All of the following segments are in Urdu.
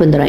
15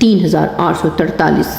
3843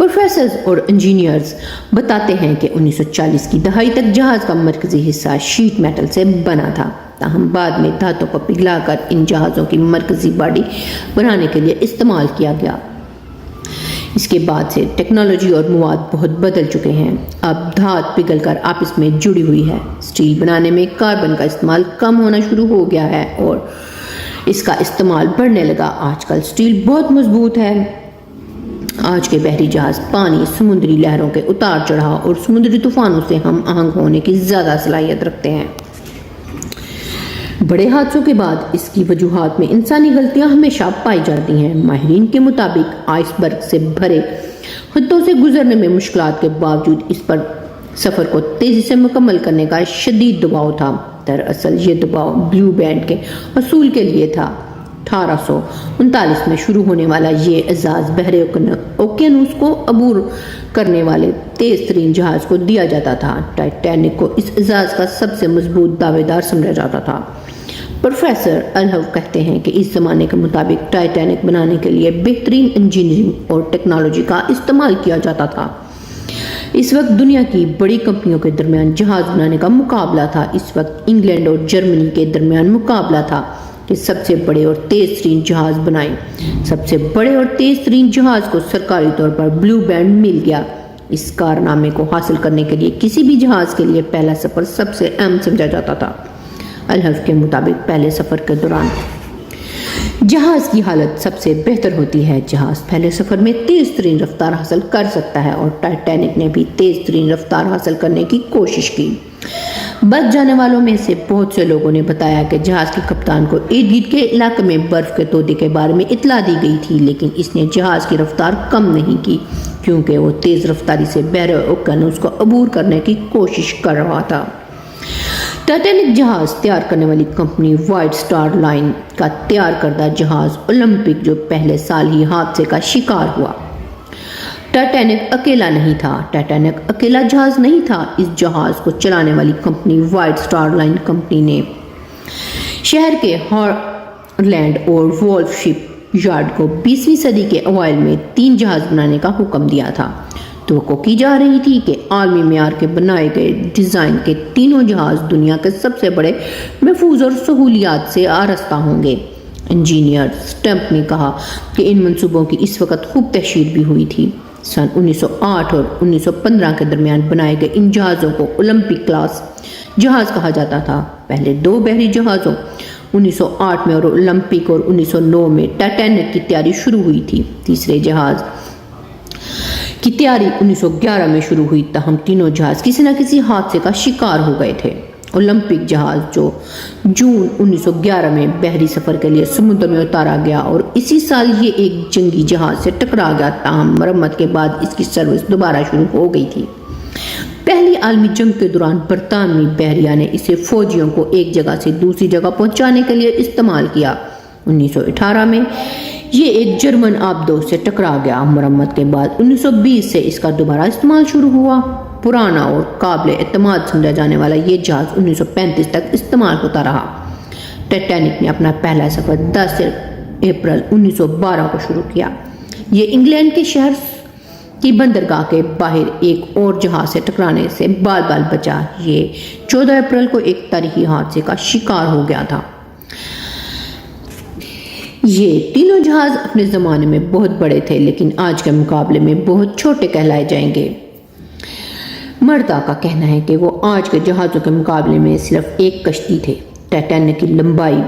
پروفیسرز اور انجینئرز بتاتے ہیں کہ 1940 کی دہائی تک جہاز کا مرکزی حصہ شیٹ میٹل سے بنا تھا، تاہم بعد میں دھاتوں کو پگھلا کر ان جہازوں کی مرکزی باڈی بنانے کے لیے استعمال کیا گیا۔ اس کے بعد سے ٹیکنالوجی اور مواد بہت بدل چکے ہیں۔ اب دھات پگھل کر آپس میں جڑی ہوئی ہے۔ اسٹیل بنانے میں کاربن کا استعمال کم ہونا شروع ہو گیا ہے اور اس کا استعمال بڑھنے لگا۔ آج کل اسٹیل بہت مضبوط ہے۔ آج کے بحری جہاز پانی، سمندری لہروں کے اتار چڑھاؤ اور سمندری طوفانوں سے ہم آہنگ ہونے کی زیادہ صلاحیت رکھتے ہیں۔ بڑے حادثوں کے بعد اس کی وجوہات میں انسانی غلطیاں ہمیشہ پائی جاتی ہیں۔ ماہرین کے مطابق آئس برگ سے بھرے خطوں سے گزرنے میں مشکلات کے باوجود اس پر سفر کو تیزی سے مکمل کرنے کا شدید دباؤ تھا۔ دراصل یہ دباؤ بلیو بینڈ کے اصول کے لیے تھا۔ 1839 میں شروع ہونے والا یہ اعزاز بحر اوقیانوس کو عبور کرنے والے تیز ترین جہاز کو دیا جاتا تھا۔ ٹائٹینک کو اس اعزاز کا سب سے مضبوط دعوے دار سمجھا جاتا تھا۔ پروفیسر الہو کہتے ہیں کہ اس زمانے کے مطابق ٹائٹینک بنانے کے لیے بہترین انجینئرنگ اور ٹیکنالوجی کا استعمال کیا جاتا تھا۔ اس وقت دنیا کی بڑی کمپنیوں کے درمیان جہاز بنانے کا مقابلہ تھا۔ اس وقت انگلینڈ اور جرمنی کے درمیان مقابلہ تھا کہ سب سے بڑے اور تیز ترین جہاز بنائیں۔ سب سے بڑے اور تیز ترین جہاز کو سرکاری طور پر بلیو بینڈ مل گیا۔ اس کارنامے کو حاصل کرنے کے لیے کسی بھی جہاز کے لیے پہلا سفر سب سے اہم سمجھا جاتا تھا۔ الہف کے مطابق پہلے سفر کے دوران جہاز کی حالت سب سے بہتر ہوتی ہے۔ جہاز پہلے سفر میں تیز ترین رفتار حاصل کر سکتا ہے اور ٹائٹینک نے بھی تیز ترین رفتار حاصل کرنے کی کوشش کی۔ بچ جانے والوں میں سے بہت سے لوگوں نے بتایا کہ جہاز کے کپتان کو ارد گرد کے علاقے میں برف کے تودے کے بارے میں اطلاع دی گئی تھی، لیکن اس نے جہاز کی رفتار کم نہیں کی کیونکہ وہ تیز رفتاری سے بحر اوقیانوس کو عبور کرنے کی کوشش کر رہا تھا۔ ٹائٹینک جہاز تیار کرنے والی کمپنی وائٹ سٹار لائن کا تیار کردہ جہاز اولمپک جو پہلے سال ہی حادثے کا شکار ہوا۔ ٹائٹینک اکیلا نہیں تھا۔ ٹائٹینک اکیلا جہاز نہیں تھا۔ اس جہاز کو چلانے والی company white star line company نے شہر کے ہارلینڈ اور وولف شپ یارڈ کو 20ویں صدی کے اوائل میں 3 جہاز بنانے کا حکم دیا تھا۔ توقع کی جا رہی تھی کہ عالمی معیار کے بنائے گئے ڈیزائن کے تینوں جہاز دنیا کے سب سے بڑے محفوظ اور سہولیات سے آراستہ ہوں گے۔ انجینئر سٹمپ نے کہا کہ ان منصوبوں کی اس وقت خوب تشہیر بھی ہوئی تھی۔ سن 1908 اور 1915 کے درمیان بنائے گئے ان جہازوں کو اولمپک کلاس جہاز کہا جاتا تھا۔ پہلے 2 بحری جہازوں 1908 میں اور اولمپک اور 1909 میں ٹائٹینک کی تیاری شروع ہوئی تھی۔ تیسرے جہاز کی تیاری 1911 میں شروع ہوئی، تاہم تینوں جہاز کسی نہ کسی حادثے کا شکار ہو گئے تھے۔ اولمپک جہاز جو جون 1911 میں بحری سفر کے لیے سمندر میں اتارا گیا اور اسی سال یہ ایک جنگی جہاز سے ٹکرا گیا، تاہم مرمت کے بعد اس کی سروس دوبارہ شروع ہو گئی تھی۔ پہلی عالمی جنگ کے دوران برطانوی بحریہ نے اسے فوجیوں کو ایک جگہ سے دوسری جگہ پہنچانے کے لیے استعمال کیا۔ 1918 میں یہ ایک جرمن آبدوز سے ٹکرا گیا۔ مرمت کے بعد 1920 سے اس کا دوبارہ استعمال شروع ہوا۔ پرانا اور قابل اعتماد سمجھا جانے والا یہ جہاز 1935 تک استعمال ہوتا رہا۔ ٹائٹینک نے اپنا پہلا سفر 10 اپریل 1912 کو شروع کیا۔ یہ انگلینڈ کے شہر کی بندرگاہ کے باہر ایک اور جہاز سے ٹکرانے سے بال بال بچا۔ یہ 14 اپریل کو ایک تاریخی حادثے کا شکار ہو گیا تھا۔ یہ تینوں جہاز اپنے زمانے میں بہت بڑے تھے، لیکن آج کے مقابلے میں بہت چھوٹے کہلائے جائیں گے۔ مردا کا کہنا ہے کہ وہ آج کے جہازوں کے مقابلے میں صرف ایک کشتی تھے۔ ٹائٹینک کی لمبائی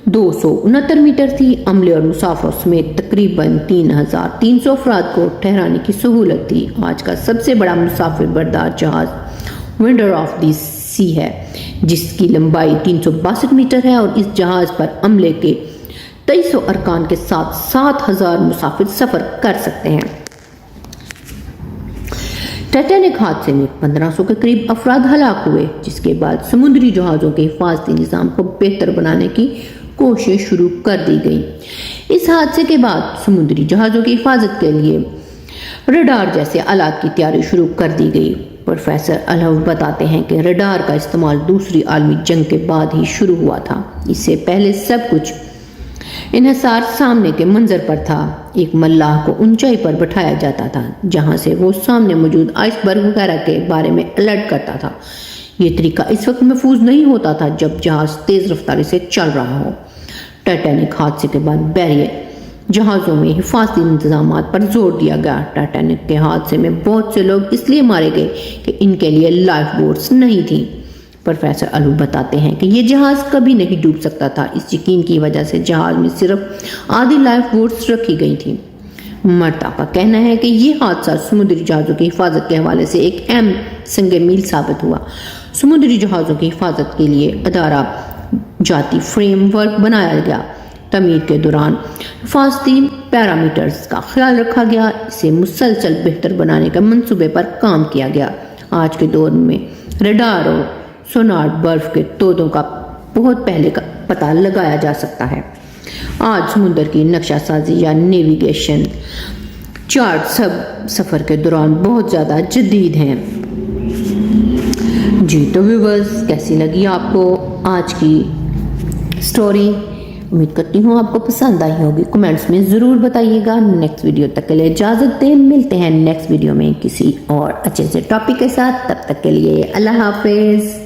269 میٹر تھی۔ عملے اور مسافروں سمیت تقریباً 3300 افراد کو ٹھہرانے کی سہولت تھی۔ آج کا سب سے بڑا مسافر بردار جہاز ونڈر آف دی سی ہے، جس کی لمبائی 362 میٹر ہے اور اس جہاز پر عملے کے 2300 ارکان کے ساتھ 7000 مسافر سفر کر سکتے ہیں۔ ٹائٹینک حادثے میں 1500 کے قریب افراد ہلاک ہوئے، جس کے بعد سمندری جہازوں کے حفاظتی نظام کو بہتر بنانے کی کوشش شروع کر دی گئی۔ اس حادثے کے بعد سمندری جہازوں کی حفاظت کے لیے ریڈار جیسے آلات کی تیاری شروع کر دی گئی۔ پروفیسر الہو بتاتے ہیں کہ ریڈار کا استعمال دوسری عالمی جنگ کے بعد ہی شروع ہوا تھا۔ اس سے پہلے سب کچھ انحصار سامنے کے منظر پر تھا۔ ایک ملاح کو اونچائی پر بٹھایا جاتا تھا جہاں سے وہ سامنے موجود آئس برگ وغیرہ کے بارے میں الرٹ کرتا تھا۔ یہ طریقہ اس وقت محفوظ نہیں ہوتا تھا جب جہاز تیز رفتاری سے چل رہا ہو۔ ٹائٹینک حادثے کے بعد بحریہ جہازوں میں حفاظتی انتظامات پر زور دیا گیا۔ ٹائٹینک کے حادثے میں بہت سے لوگ اس لیے مارے گئے کہ ان کے لیے لائف بوٹس نہیں تھیں۔ پروفیسر الو بتاتے ہیں کہ یہ جہاز کبھی نہیں ڈوب سکتا تھا۔ اس یقین کی وجہ سے جہاز میں صرف آدھی لائف بوٹس رکھی گئی تھیں۔ مرتا کا کہنا ہے کہ یہ حادثہ سمندری جہازوں کی حفاظت کے حوالے سے ایک اہم سنگ میل ثابت ہوا۔ سمندری جہازوں کی حفاظت کے لیے ادارہ جاتی فریم ورک بنایا گیا۔ تعمیر کے دوران حفاظتی پیرامیٹرز کا خیال رکھا گیا۔ اسے مسلسل بہتر بنانے کے منصوبے پر کام کیا گیا۔ آج کے دور میں ریڈار اور سونار برف کے تودوں کا بہت پہلے کا پتہ لگایا جا سکتا ہے۔ آج سمندر کی نقشہ سازی یا نیویگیشن چارٹ سفر کے دوران بہت زیادہ جدید ہیں۔ جی تو ویورز، کیسی لگی آپ کو آج کی سٹوری؟ امید کرتی ہوں آپ کو پسند آئی ہوگی۔ کمنٹس میں ضرور بتائیے گا۔ نیکسٹ ویڈیو تک کے لیے اجازت دیں، ملتے ہیں نیکسٹ ویڈیو میں کسی اور اچھے سے ٹاپک کے ساتھ۔ تب تک کے لیے اللہ حافظ۔